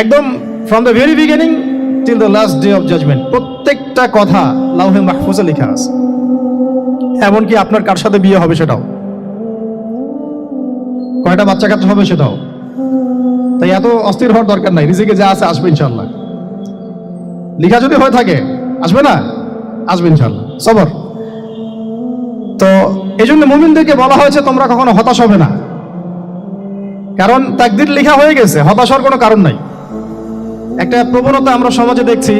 একদম from the very beginning till the last day of judgement প্রত্যেকটা কথা লাউহে মাহফুজে লেখা আছে। এমনকি আপনার কার সাথে বিয়ে হবে সেটাও, কয়টা বাচ্চা কাচ্চা হবে সেটাও। তাই এত অস্থির হওয়ার দরকার নাই, রিজিকে যা আছে আসবে ইনশাল্লাহ। লিখা যদি হয়ে থাকে আসবে না, আসবে ইনশাল্লাহ, সবর। তো এই জন্য মুমিনদেরকে বলা হয়েছে তোমরা কখনো হতাশ হবে না, কারণ তাকদীর লেখা হয়ে গেছে, হতাশ হওয়ার কোনো কারণ নাই। একটা প্রবণতা আমরা সমাজে দেখছি,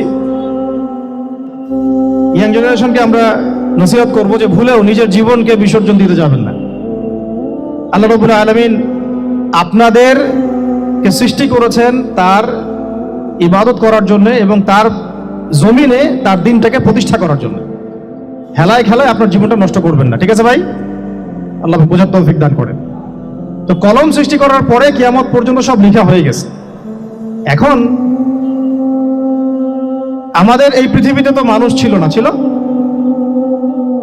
ইয়াং জেনারেশনকে আমরা নসিহত করবো যে ভুলেও নিজের জীবনকে বিসর্জন দিতে যাবেন না। আল্লাহ রাব্বুল আলামিন আপনাদেরকে সৃষ্টি করেছেন তার ইবাদত করার জন্য এবং তার জমিনে তার দিনটাকে প্রতিষ্ঠা করার জন্য। হেলায় খেলায় আপনার জীবনটা নষ্ট করবেন না, ঠিক আছে ভাই? আল্লাহ বোঝার তৌফিক দান করেন। তো কলম সৃষ্টি করার পরে কিয়ামত পর্যন্ত সব লেখা হয়ে গেছে। এখন আমাদের এই পৃথিবীতে তো মানুষ ছিল না, ছিল?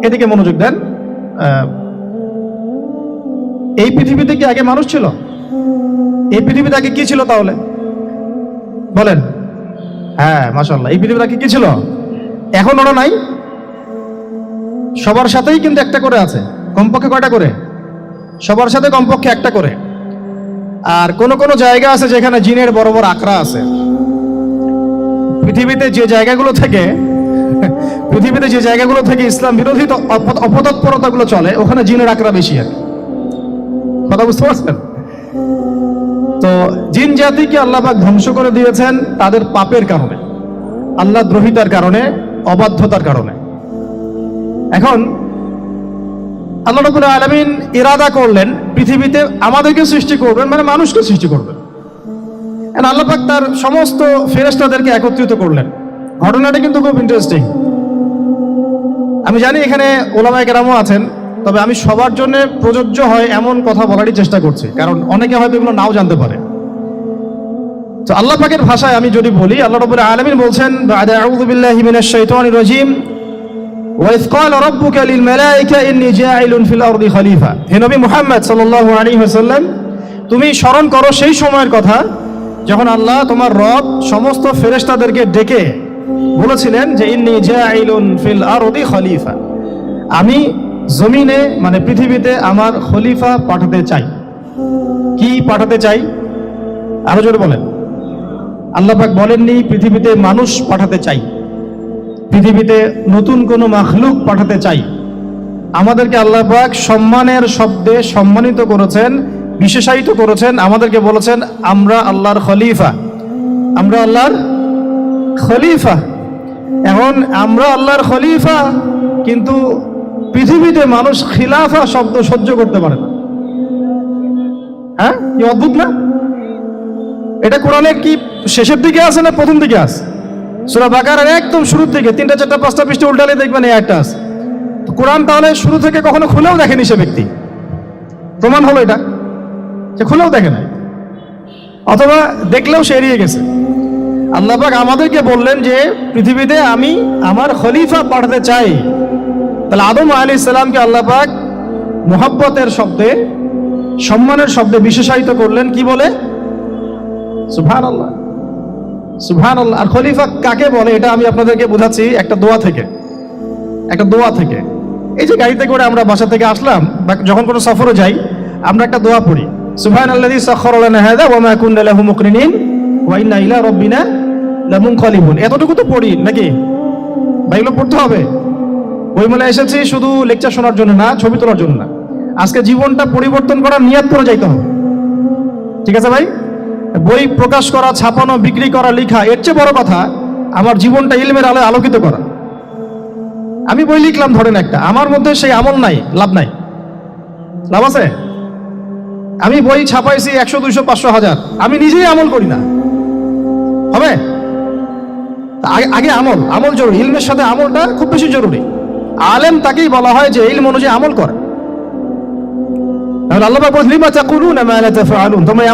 এদিকে মনোযোগ দেন। এই পৃথিবীতে কি আগে মানুষ ছিল? এই পৃথিবীতে আগে কি ছিল তাহলে বলেন? হ্যাঁ, মাশাআল্লাহ। এই পৃথিবীতে আগে কি ছিল? এখন ওরা নাই? সবার সাথেই কিন্তু একটা করে আছে, কমপক্ষে কয়টা করে? সবার সাথে কমপক্ষে একটা করে। আর কোন কোন জায়গা আছে যেখানে জিনের বড় বড় আকড়া আছে। পৃথিবীতে যে জায়গাগুলো থেকে ইসলাম বিরোধী অপতৎপরতাগুলো চলে, ওখানে জিনের আকড়া বেশি। আর কথা বুঝতে পারছেন? তো জিন জাতিকে আল্লাহ পাক ধ্বংস করে দিয়েছেন তাদের পাপের কারণে, আল্লাহ দ্রোহিতার কারণে, অবাধ্যতার কারণে। এখন আল্লাহ রাব্বুল আলামিন ইরাদা করলেন পৃথিবীতে আমাদেরকে সৃষ্টি করবেন, মানে মানুষকে সৃষ্টি করবেন। আল্লাহ পাক তার সমস্ত ফেরেশতাদেরকে একত্রিত করলেন। ঘটনাটা কিন্তু খুব ইন্টারেস্টিং। আমি জানি এখানে ওলামায়ে কেরামও আছেন, তবে আমি সবার জন্য প্রযোজ্য হয় এমন কথা বলারই চেষ্টা করছি, কারণ অনেকে হয়তো এগুলো নাও জানতে পারে। তো আল্লাহ পাকের ভাষায় আমি যদি বলি, আল্লাহ রাব্বুল আলামিন বলছেন, বা'দা আউযু বিল্লাহি মিনাশ শাইতানির রাজীম, ওয়াইয ক্বালা রাব্বুকা লিল মালায়েকা ইন্নী জাইলুন ফিল আরদি খলিফা। হে নবী মুহাম্মদ সাল্লাল্লাহু আলাইহি ওয়াসাল্লাম, তুমি স্মরণ করো সেই সময়ের কথা যখন আল্লাহ তোমার রব সমস্ত ফেরেশতাদেরকে ডেকে বলেছিলেন যে ইন্নী জাইলুন ফিল আরদি খলিফা, আমি জমিনে মানে পৃথিবীতে আমার খলিফা পাঠাতে চাই। কি পাঠাতে চাই? আরো জোরে বলেন। আল্লাহ পাক বলেননি পৃথিবীতে মানুষ পাঠাতে চাই, পৃথিবীতে নতুন কোনো মাখলুক পাঠাতে চাই। আমাদেরকে আল্লাহ পাক সম্মানের শব্দে সম্মানিত করেছেন, বিশেষায়িত করেছেন। আমাদেরকে বলেছেন আমরা আল্লাহর খলিফা, আমরা আল্লাহর খলিফা। এখন আমরা আল্লাহর খলিফা, কিন্তু পৃথিবীতে মানুষ খিলাফা শব্দ সহ্য করতে পারে না। হ্যাঁ, কি অদ্ভুত না? এটা কোরআনের কি শেষের দিকে আছে না প্রথম দিকে আছে? সূরা বাকারার একদম শুরুর দিকে 3টা 4টা 5টা পৃষ্ঠা উল্টালে দেখবেন এই একটা আছে। তো কোরআন তাহলে শুরু থেকে কখনো খুলেও দেখেনি সে ব্যক্তি, প্রমাণ হলো এটা সে খুলেও দেখে না, অথবা দেখলেও সে এড়িয়ে গেছে। আল্লাহ পাক আমাদেরকে বললেন যে পৃথিবীতে আমি আমার খলিফা পাঠাতে চাই। তাহলে আদম আলাইহিস সালামকে আল্লাহ পাক মুহাব্বতের শব্দে, সম্মানের শব্দে বিশেষায়িত করলেন, কি বলে? সুবহানাল্লাহ, সুবহানাল্লাহ। আর খলিফা কাকে বলে এটা আমি আপনাদেরকে বোঝাচ্ছি একটা দোয়া থেকে। এই যে গাড়িতে করে আমরা বাসা থেকে আসলাম বা যখন কোনো সফরে যাই, আমরা একটা দোয়া পড়ি, সুবহানাল্লাযী সাখখারা লানা হাযা ওয়া মা কুননা লাহু মুকরিনিন ওয়া ইন্না ইলা রাব্বিনা লামুনকালিবুন। এতটুকু তো পড়ি নাকি? ভাই এগুলো পড়তে হবে। বইমেলা এসেছি শুধু লেকচার শোনার জন্য না, ছবি তোলার জন্য না। আজকে জীবনটা পরিবর্তন করার নিয়ত করে যাইতে হবে, ঠিক আছে ভাই? বই প্রকাশ করা, ছাপানো, বিক্রি করা, লেখা, এর চেয়ে বড় কথা আমার জীবনটা ইলমের আলোয় আলোকিত করা। আমি বই লিখলাম ধরেন একটা, আমার মধ্যে সেই আমল নাই, লাভ নাই? লাভ আছে? আমি বই ছাপাইছি 100, 200, 500, 1000, আমি নিজেই আমল করি না, হবে? আগে আমল জরুরি। ইলমের সাথে আমলটা খুব বেশি জরুরি। আলেম তাকেই বলা হয় যে ইলম অনুযায়ী আমল করে। তাহলে আল্লাহ পাক বলেন লিমা তাকুলুনা মা লা তাফআলুন, তোমরা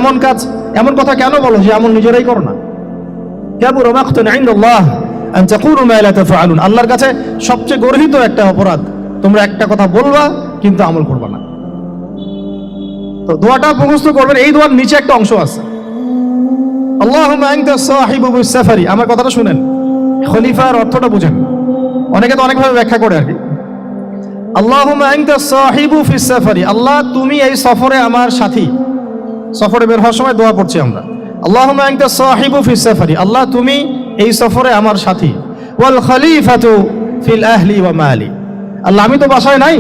এমন কথা কেন বলো যে আমল নিজেরাই করো না? কাবুরা মাকতান ইনদাল্লাহ আন তাকুলু মা লা তাফআলুন, আল্লাহর কাছে সবচেয়ে গর্হিত একটা অপরাধ তোমরা একটা কথা বলবা কিন্তু আমল করবা না। তো দোয়াটা মুখস্থ করবেন। এই দোয়ার নিচে একটা অংশ আছে, আল্লাহুম্মা আনতা সাহিবু ফিস সাফারি, আমার কথাটা শুনেন, খলিফার অর্থটা বুঝেন। অনেকে তো অনেকভাবে ব্যাখ্যা করে আর কি। আল্লাহুম্মা আনতা সাহিবু ফিস সাফারি, আল্লাহ তুমি এই সফরে আমার সাথী। সফরে বের হওয়ার সময় দোয়া পড়ছি আমরা, আল্লাহুম্মা আনতা সাহিবু ফিস সাফারি, আল্লাহ তুমি এই সফরে আমার সাথী। ওয়াল খলিফাতু ফিল আহলি ওয়া মালি, আল্লাহ আমি তো বাসায় নাই,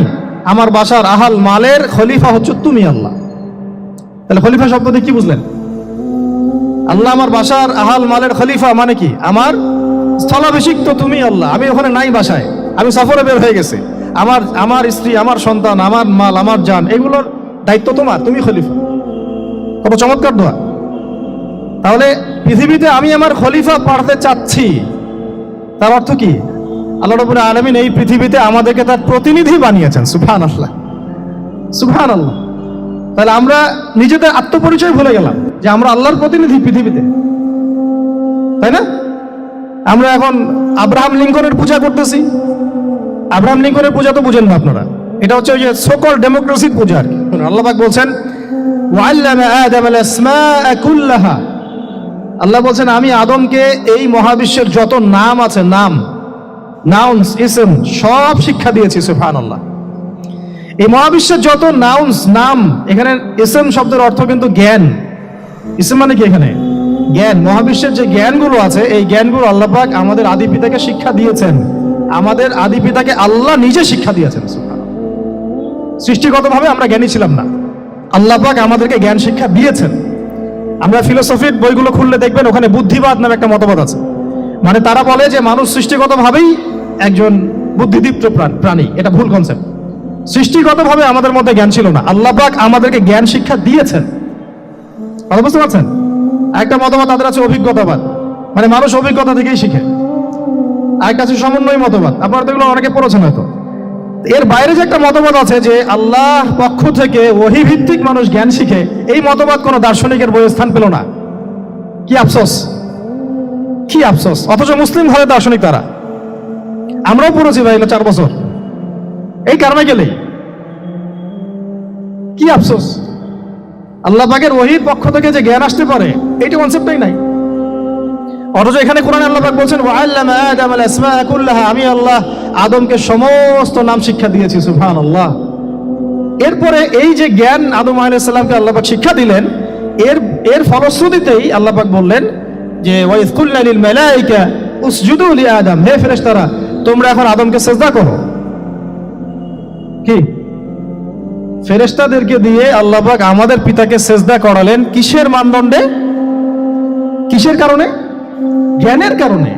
আমার বাসার আহাল মালের খলিফা হচ্ছে তুমি আল্লাহ। তাহলে খলিফা শব্দ দিয়ে কি বুঝলেন? আল্লাহ আমার বাসার আহাল মালের খলিফা মানে কি? আমার স্থলাভিষিক্ত তুমি আল্লাহ, আমি ওখানে নাই বাসায়, আমি সফরে বের হয়ে গেছি, আমার স্ত্রী, আমার সন্তান, আমার মাল, আমার জান, এগুলোর দায়িত্ব তোমার, তুমি খলিফা। কত চমৎকার দোয়া। তাহলে পৃথিবীতে আমি আমার খলিফা পাঠাতে চাচ্ছি, তার অর্থ কি? আল্লাহ রাব্বুল আলামিন এই পৃথিবীতে আমাদেরকে তার প্রতিনিধি বানিয়েছেন। সুবহানাল্লাহ, সুবহানাল্লাহ। তাহলে আমরা নিজেদের আত্মপরিচয় ভুলে গেলাম যে আমরা আল্লাহর প্রতিনিধি পৃথিবীতে, তাই না? আমরা এখন আব্রাহাম লিঙ্কনের পূজা করতেছি। আব্রাহাম লিঙ্কনের পূজা তো বুঝেন না আপনারা, এটা হচ্ছে ওই যে সকল ডেমোক্রেসির পূজা আর কি। আল্লাহ পাক বলছেন ওয়াল্লামা আদামাল আসমাআ কুল্লাহা, আল্লাহ বলছেন আমি আদমকে এই মহাবিশ্বের যত নাম আছে, নাউন্স, ইসম, সব শিক্ষা দিয়েছি। সুবহানাল্লাহ। এই মহাবিশ্বের যত নাম, এখানে ইসম শব্দের অর্থ কিন্তু জ্ঞান। ইসম মানে কি? এখানে জ্ঞান। মহাবিশ্বের যে জ্ঞানগুলো আছে, এই জ্ঞানগুলো আল্লাহ পাক আমাদের আদি পিতাকে শিক্ষা দিয়েছেন। আমাদের আদি পিতাকে আল্লাহ নিজে শিক্ষা দিয়েছেন। সৃষ্টিগতভাবে আমরা জ্ঞানী ছিলাম না, আল্লাহ পাক আমাদেরকে জ্ঞান শিক্ষা দিয়েছেন। আমরা ফিলোসফির বইগুলো খুললে দেখবেন ওখানে বুদ্ধিবাদ নামে একটা মতবাদ আছে। মানে তারা বলে যে মানুষ সৃষ্টিগতভাবেই একজন বুদ্ধিদীপ্ত প্রাণী। এটা ভুল কনসেপ্ট। সৃষ্টিগতভাবে আমাদের মধ্যে জ্ঞান ছিল না, আল্লাহ পাক আমাদেরকে জ্ঞান শিক্ষা দিয়েছেন। কথা বুঝতে পারছেন? একটা মতবাদ তাদের আছে অভিজ্ঞতাবাদ, মানে মানুষ অভিজ্ঞতা থেকেই শিখে। আরেকটা আছে সমন্বয় মতবাদ, আপনারা তো এগুলো অনেকে পড়েছেন হয়তো। এর বাইরে যে একটা মতবাদ আছে যে আল্লাহ পক্ষ থেকে ওহী ভিত্তিক মানুষ জ্ঞান শিখে, এই মতবাদ কোনো দার্শনিকের বইয়ে স্থান পেল না। কি আফসোস, কি আফসোস। অথচ মুসলিম ঘরের দার্শনিক তারা। আমরাও পড়েছি ভাই 4 বছর এই কারণে গেলেই। কি আফসোস, আল্লাহ পাকের ওহীর পক্ষ থেকে যে জ্ঞান আসতে পারে এইটা কনসেপ্টই নাই। অথচ এখানে কোরআনে আল্লাহ পাক বলছেন ওয়াল্লামা আদামাল আসমাআ কুল্লাহা, আমি আল্লাহ আদমকে সমস্ত নাম শিক্ষা দিয়েছি। সুবহানাল্লাহ। এরপরে এই যে জ্ঞান আদম আলাইহিস সালামকে আল্লাহ পাক শিক্ষা দিলেন, এর ফলশ্রুতিতেই আল্লাহ পাক বললেন যে ওয়াইজ কুল্না লিল মালাইকা উসজুদু লি আদম, হে ফেরেশতারা তোমরা এখন আদমকে সিজদা করো। কি ফেরেশতাদেরকে দিয়ে আল্লাহ পাক আমাদের পিতাকে সিজদা করালেন কিসের মানদণ্ডে? কিসের কারণে? জ্ঞানের কারণে।